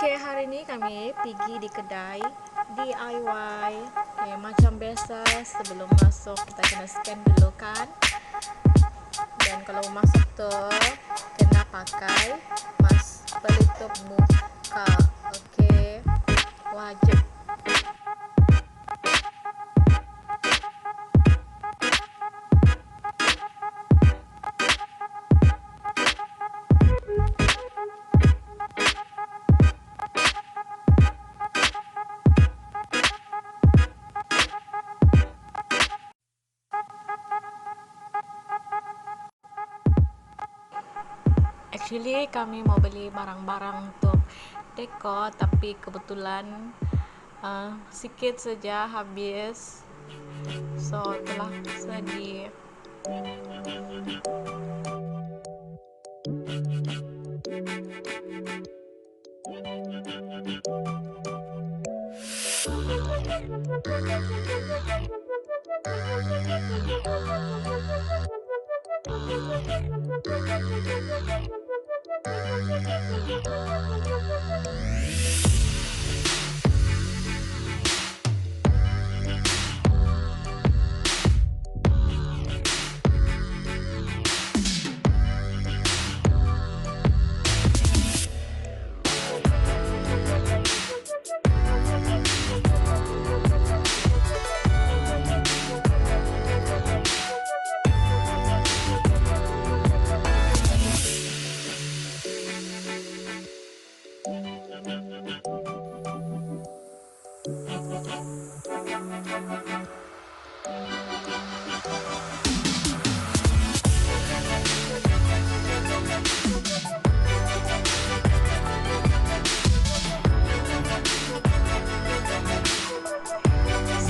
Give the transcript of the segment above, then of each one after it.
Oke, hari ini kami pergi di kedai DIY. Oke, macam biasa sebelum masuk kita kena scan dulu kan. Dan kalau mau masuk tuh kena pakai pelitup muka. Oke, wajib. Actually kami mau beli barang-barang untuk dekor, tapi kebetulan sedikit saja habis. So itulah sedih.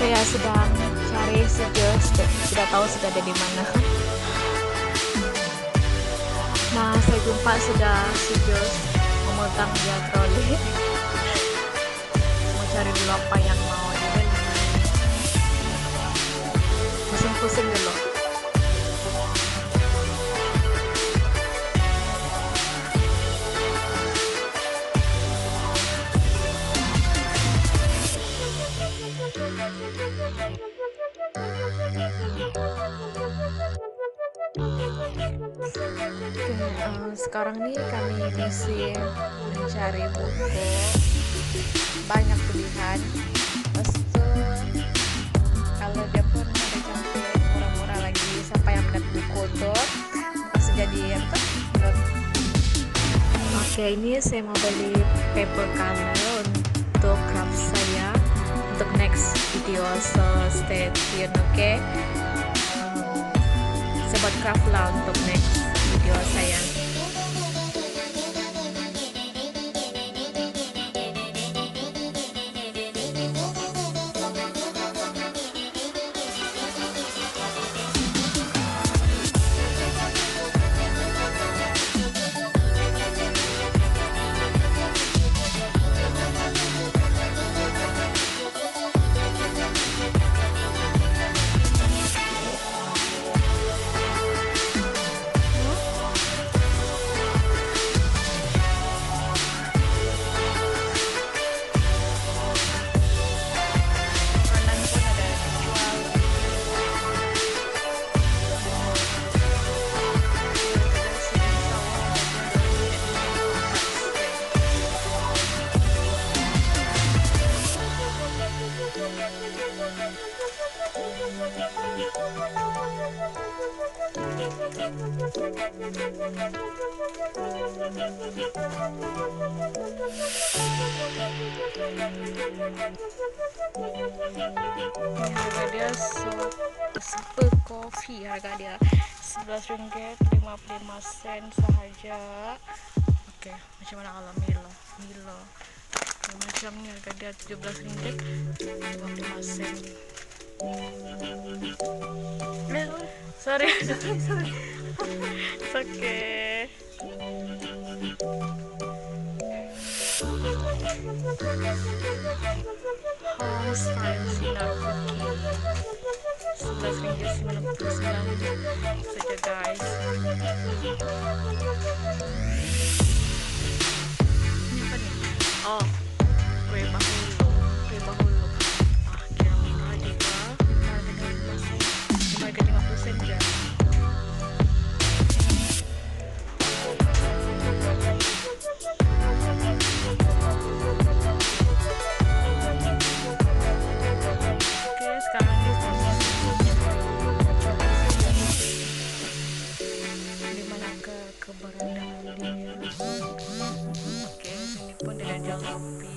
Saya sedang cari sejus, tidak tahu sudah ada di mana. Nah, saya jumpa sudah sejus memegang dia troli. Mau cari dulu apa yang mau dibeli. Pusing-pusing dulu. Sekarang nih kami misi mencari buku, banyak pilihan. Terus kalau dia pun ada cantik, murah-murah lagi. Siapa yang minat buku tuh pasti jadi apa? Oke, ini saya mau beli paper color untuk craft saya untuk next video, so stay tune. Oke, saya buat craft lah untuk next video saya. Harga dia super coffee, harga dia Rp11.55 sahaja. Oke, macam mana kalau Milo macam ni, harga dia Rp17.55. Sorry. It's okay. Home style sinar cookie Rp11.99 saja guys. Ini apa nih? Oh, ada kopi.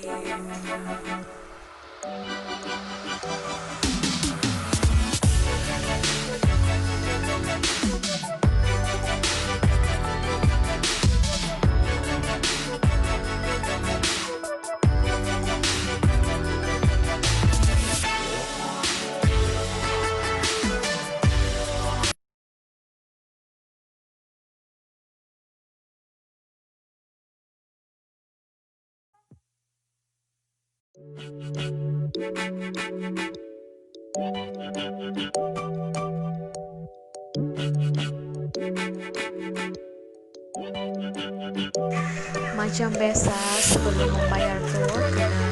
Macam biasa sebelum membayar tuh kena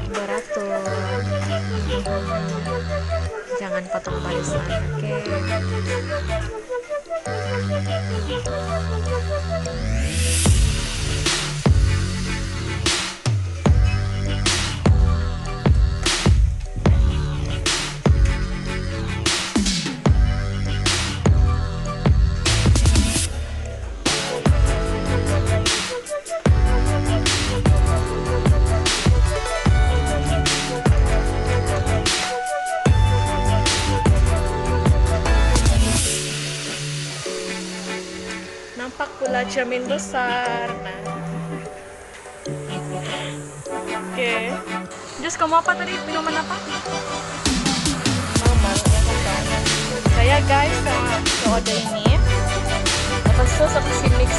beratur. Jangan potong barisan, oke? Nampak pula cermin besar. Nah, oke. Just kamu apa tadi? Minuman apa? Mama, saya guys, ke order ini. Lepas itu saya kasih mix